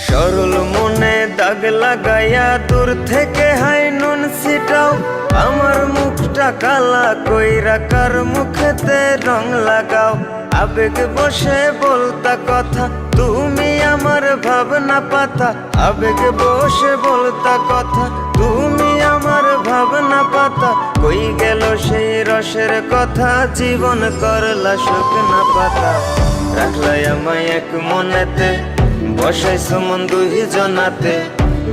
সরল মনে দাগ লাগাইয়া দূর থেকে হাই নুন ছিটাও, আমার মুখটা কালা কইরা কার মুখেতে রং লাগাও। আবেগ বসে বলতা কথা, তুমি আমার ভাবনা পাতা। আবেগ বসে বলতা কথা, তুমি আমার ভাবনা পাতা। কই গেল সেই রসের কথা, জীবন করলা শুকনা পাতা। রাখলাই আমায় এক মনেতে, বসাইছো মন দুই জনাতে।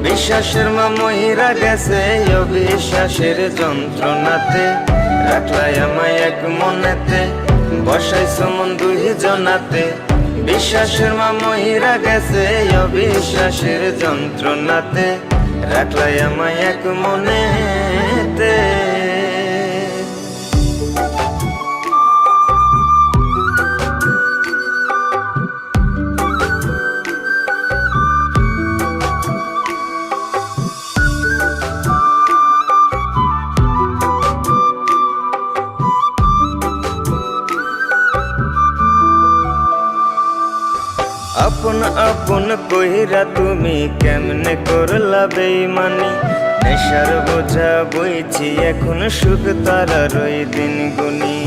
বিশ্বাসের মা মহিরা গেছে অবিশ্বাসের যন্ত্রণাতে। রাখলাই আমায় এক মনেতে, বসাইছো মন দুই জনাতে। বিশ্বাসের মা মহিরা গেছে অবিশ্বাসের যন্ত্রণাতে। রাখলাই আমায় এক মনেতে। আপন আপন কইরা তুমি কেমনে করলা বেইমানি। নেশার বোঝা বইছি এখন সুখ তারার ওই দিন গুনি।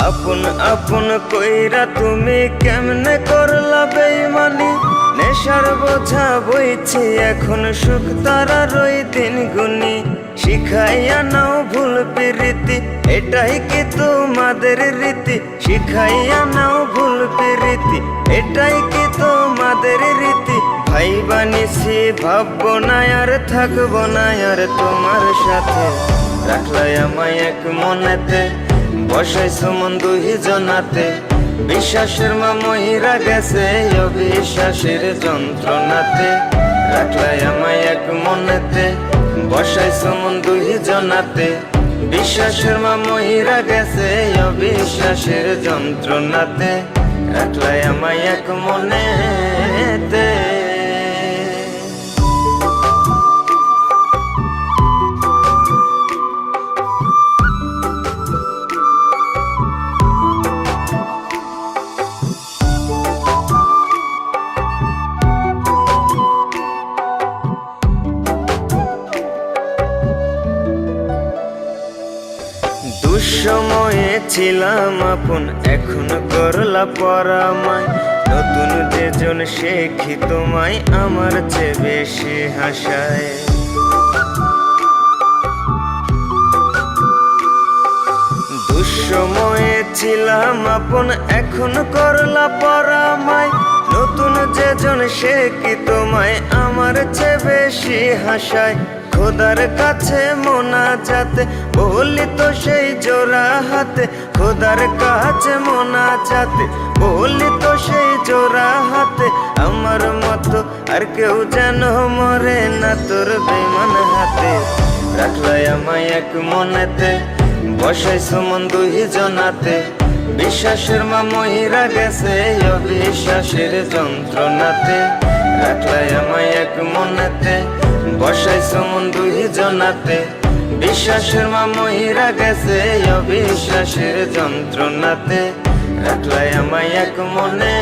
আপন আপন কইরা তুমি কেমনে করলা বেইমানি। নেশার বোঝা বইছি এখন সুখ তারার ওই দিন গুনি। শিখাইয়া নাও ভুল প্রীতি, এটাই কি তোমাদের রীতি। শিখাইয়া নাও ভুল প্রীতি, এটাই কি তোমাদের রীতি। ভাই বানিছি ভাববো না আর থাকবো না আর তোমার সাথে। রাখলাই আমায় এক মনেতে, বসাইছো মন দুই জনাতে। বিশ্বাসের মা মহিরা গেছে অবিশ্বাসের যন্ত্রণাতে। রাখলাই আমায় এক মনেতে, বসাইছো মন দুই জনাতে। বিশ্বাসের মা মহিরা গেছে অবিশ্বাসের যন্ত্রণাতে। রাখলাই আমায় এক মনেতে। দুঃসময়ে ছিলাম আপন, এখন করলা পরামায়। নতুন যেজন শেখি তোমায় আমার চেয়ে বেশি হাসায়। দুঃসময়ে ছিলাম আপন, এখন করলা পরামায়। নতুন যেজন শেখি তোমায় আমার চেয়ে বেশি হাসায়। খোদার কাছে মোনাজাতে বলি তো সেই জোড়া হাতে। খোদার কাছে মোনাজাতে বলি তো সেই জোড়া হাতে। আমার মতো আর কেউ যেন মরে না তোর বেমান হাতে। রাখলাই আমায় এক মনেতে, বসাইছো মন দুই জনাতে। বিশ্বাসের মা মহিরা গেছে অবিশ্বাসের যন্ত্রণাতে। রাখলাই আমায় এক মনেতে, বসাইছো মন দুই জনাতে। বিশ্বাসের মা মহিরা গেছে অবিশ্বাসের যন্ত্রণাতে। রাখলাই আমায় এক মনে।